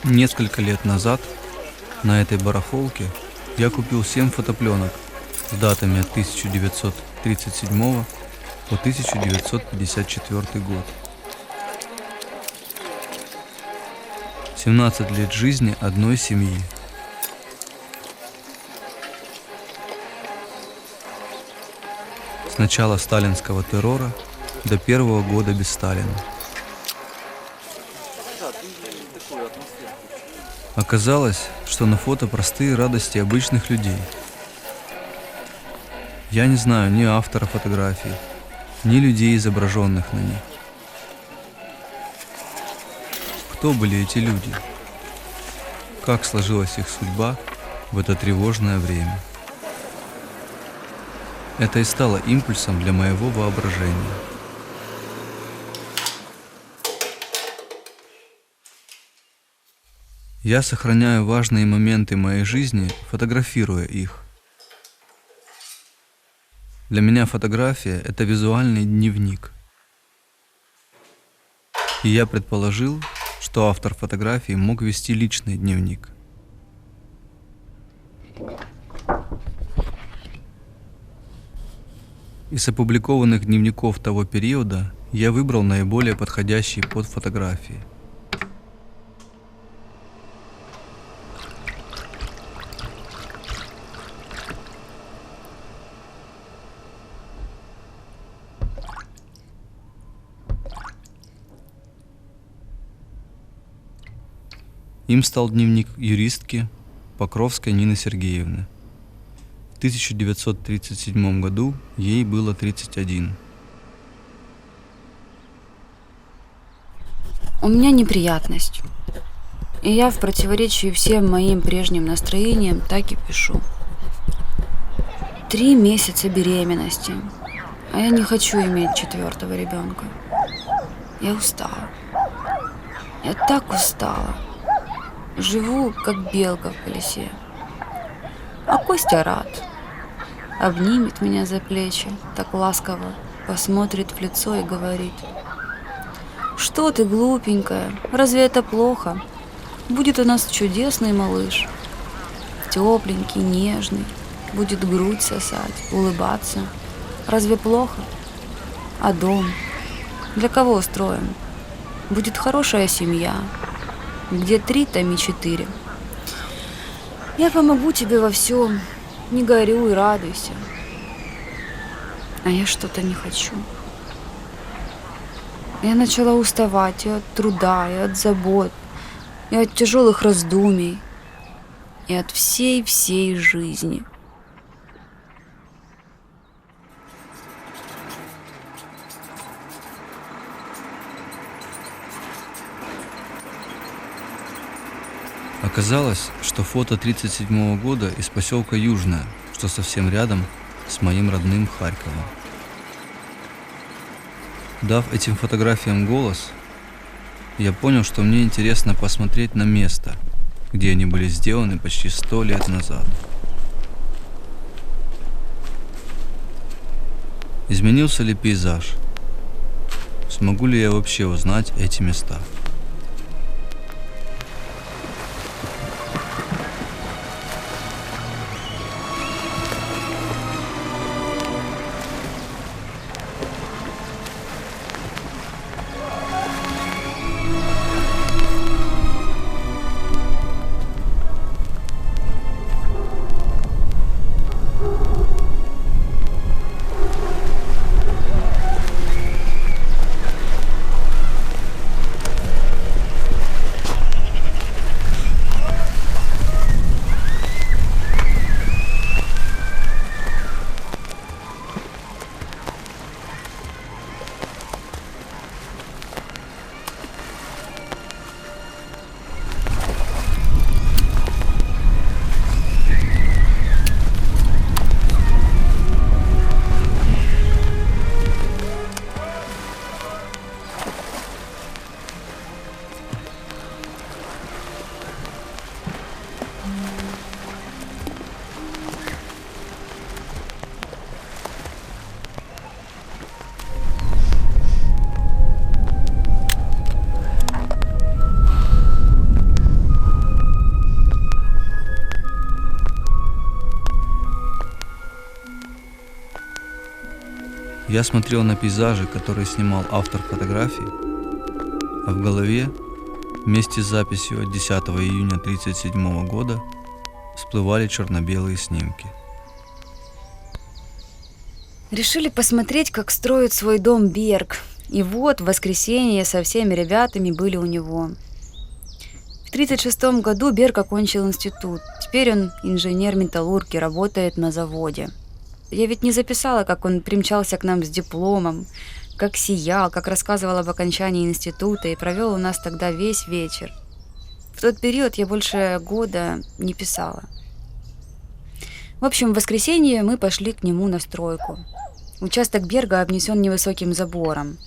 Несколько лет назад на этой барахолке я купил 7 фотопленок с датами от 1937 по 1954 год. 17 лет жизни одной семьи. С начала сталинского террора до первого года без Сталина. Оказалось, что на фото простые радости обычных людей. Я не знаю ни автора фотографий, ни людей, изображенных на них. Кто были эти люди? Как сложилась их судьба в это тревожное время? Это и стало импульсом для моего воображения. Я сохраняю важные моменты моей жизни, фотографируя их. Для меня фотография – это визуальный дневник. И я предположил, что автор фотографии мог вести личный дневник. Из опубликованных дневников того периода я выбрал наиболее подходящие под фотографии. Им стал дневник юристки Покровской Нины Сергеевны. В 1937 году ей было 31. У меня неприятность. И я в противоречии всем моим прежним настроениям так и пишу. 3 месяца беременности, а я не хочу иметь 4-го ребенка. Я устала. Я так устала. Живу, как белка в колесе. А Костя рад. Обнимет меня за плечи, так ласково, посмотрит в лицо и говорит: «Что ты, глупенькая, разве это плохо? Будет у нас чудесный малыш. Тепленький, нежный, будет грудь сосать, улыбаться. Разве плохо? А дом? Для кого устроим? Будет хорошая семья. Где 3, там и 4. Я помогу тебе во всем. Не горюй, радуйся». А я что-то не хочу. Я начала уставать и от труда, и от забот, и от тяжелых раздумий, и от всей жизни. Оказалось, что фото 1937 года из поселка Южное, что совсем рядом с моим родным Харьковом. Дав этим фотографиям голос, я понял, что мне интересно посмотреть на место, где они были сделаны почти 100 лет назад. Изменился ли пейзаж? Смогу ли я вообще узнать эти места? Я смотрел на пейзажи, которые снимал автор фотографий, а в голове вместе с записью от 10 июня 1937 года всплывали черно-белые снимки. Решили посмотреть, как строит свой дом Берг. И вот в воскресенье со всеми ребятами были у него. В 1936 году Берг окончил институт. Теперь он инженер-металлург и работает на заводе. Я ведь не записала, как он примчался к нам с дипломом, как сиял, как рассказывал об окончании института и провел у нас тогда весь вечер. В тот период я больше года не писала. В общем, в воскресенье мы пошли к нему на стройку. Участок Берга обнесен невысоким забором.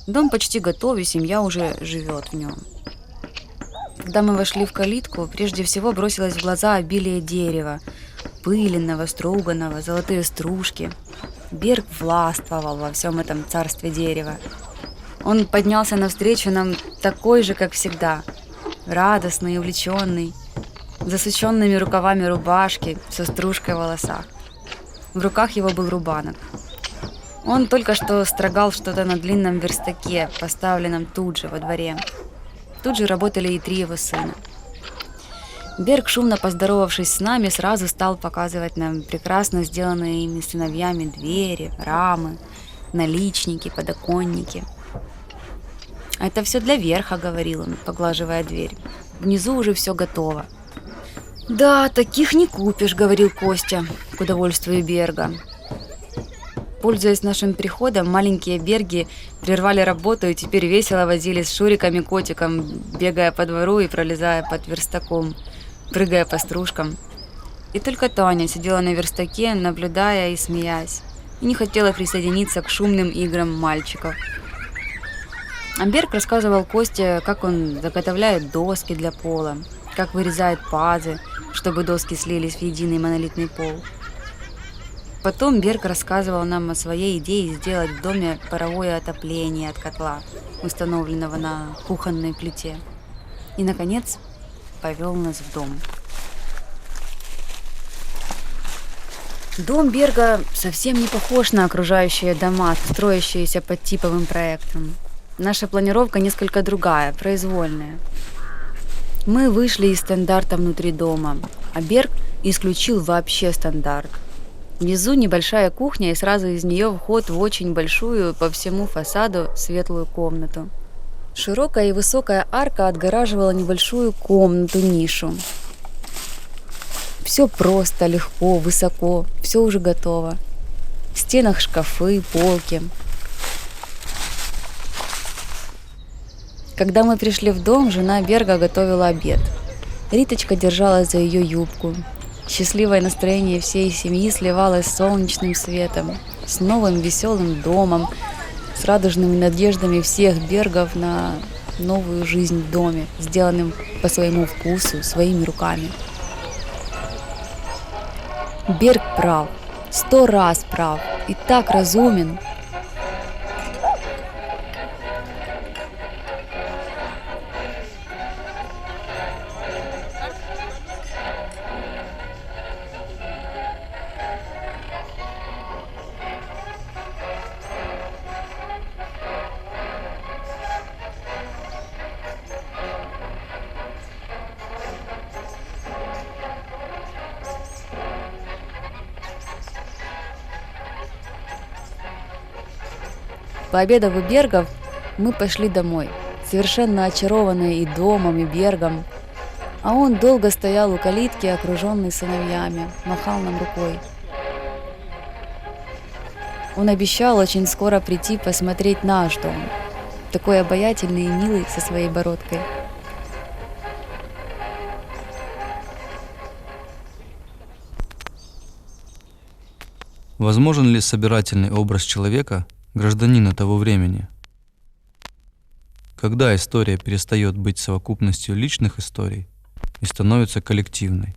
Дом почти готов, и семья уже живет в нем. Когда мы вошли в калитку, прежде всего бросилось в глаза обилие дерева. Пыленного, струганного, золотые стружки. Берг властвовал во всем этом царстве дерева. Он поднялся навстречу нам такой же, как всегда. Радостный и увлеченный, с засученными рукавами рубашки, со стружкой в волосах. В руках его был рубанок. Он только что строгал что-то на длинном верстаке, поставленном тут же во дворе. Тут же работали и 3 его сына. Берг, шумно поздоровавшись с нами, сразу стал показывать нам прекрасно сделанные ими сыновьями двери, рамы, наличники, подоконники. «А это все для верха», — говорил он, поглаживая дверь. «Внизу уже все готово». «Да, таких не купишь», — говорил Костя, к удовольствию Берга. Пользуясь нашим приходом, маленькие Берги прервали работу и теперь весело возились с Шуриком и котиком, бегая по двору и пролезая под верстаком, прыгая по стружкам. И только Таня сидела на верстаке, наблюдая и смеясь, и не хотела присоединиться к шумным играм мальчиков. А Берг рассказывал Косте, как он заготовляет доски для пола, как вырезает пазы, чтобы доски слились в единый монолитный пол. Потом Берг рассказывал нам о своей идее сделать в доме паровое отопление от котла, установленного на кухонной плите. И, наконец, повел нас в дом. Дом Берга совсем не похож на окружающие дома, строящиеся под типовым проектом. Наша планировка несколько другая, произвольная. Мы вышли из стандарта внутри дома, а Берг исключил вообще стандарт. Внизу небольшая кухня, и сразу из нее вход в очень большую по всему фасаду светлую комнату. Широкая и высокая арка отгораживала небольшую комнату-нишу. Все просто, легко, высоко, все уже готово. В стенах шкафы, полки. Когда мы пришли в дом, жена Берга готовила обед. Риточка держалась за ее юбку. Счастливое настроение всей семьи сливалось с солнечным светом, с новым веселым домом, с радужными надеждами всех Бергов на новую жизнь в доме, сделанным по своему вкусу, своими руками. Берг прав, 100 раз прав и так разумен. Пообедав у Бергов, мы пошли домой, совершенно очарованные и домом, и Бергом. А он долго стоял у калитки, окруженный сыновьями, махал нам рукой. Он обещал очень скоро прийти посмотреть наш дом, такой обаятельный и милый со своей бородкой. Возможен ли собирательный образ человека, гражданина того времени? Когда история перестает быть совокупностью личных историй и становится коллективной?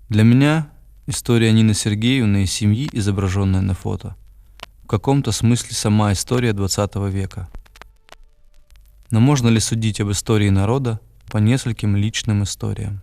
Для меня история Нины Сергеевны и семьи, изображенная на фото, в каком-то смысле сама история 20 века. Но можно ли судить об истории народа по нескольким личным историям?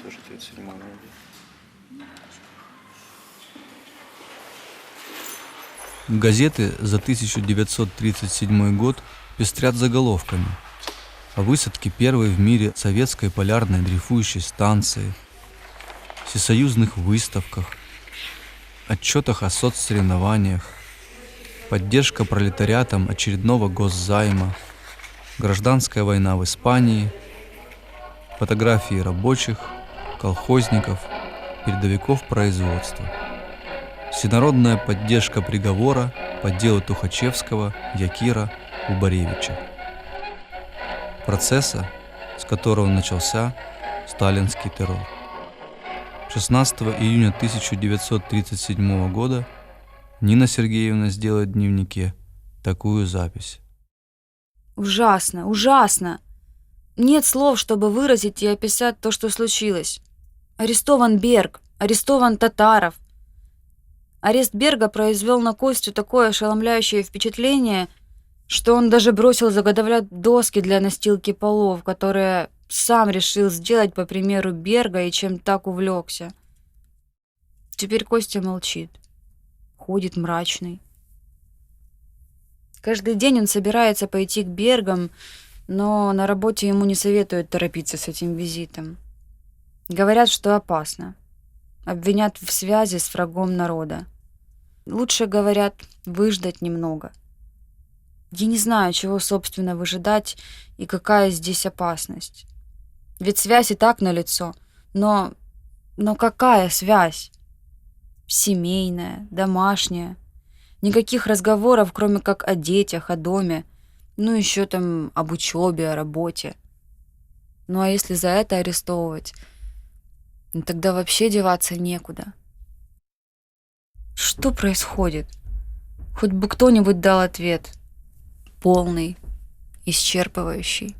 Тоже 37 года. Газеты за 1937 год пестрят заголовками о высадке первой в мире советской полярной дрейфующей станции, всесоюзных выставках, отчетах о соцсоревнованиях, поддержка пролетариатом очередного госзайма, гражданская война в Испании, фотографии рабочих, колхозников, передовиков производства, всенародная поддержка приговора по делу Тухачевского, Якира, Убаревича, процесса, с которого начался сталинский террор. 16 июня 1937 года Нина Сергеевна сделает в дневнике такую запись. Ужасно, ужасно. Нет слов, чтобы выразить и описать то, что случилось. Арестован Берг, арестован Татаров. Арест Берга произвел на Костю такое ошеломляющее впечатление, что он даже бросил заготовлять доски для настилки полов, которые сам решил сделать по примеру Берга и чем так увлекся. Теперь Костя молчит, ходит мрачный. Каждый день он собирается пойти к Бергам, но на работе ему не советуют торопиться с этим визитом. Говорят, что опасно. Обвинят в связи с врагом народа. Лучше, говорят, выждать немного. Я не знаю, чего, собственно, выжидать и какая здесь опасность. Ведь связь и так налицо. Но какая связь? Семейная, домашняя. Никаких разговоров, кроме как о детях, о доме. Ну, еще там об учебе, о работе. Ну, а если за это арестовывать, тогда вообще деваться некуда. Что происходит? Хоть бы кто-нибудь дал ответ. Полный, исчерпывающий.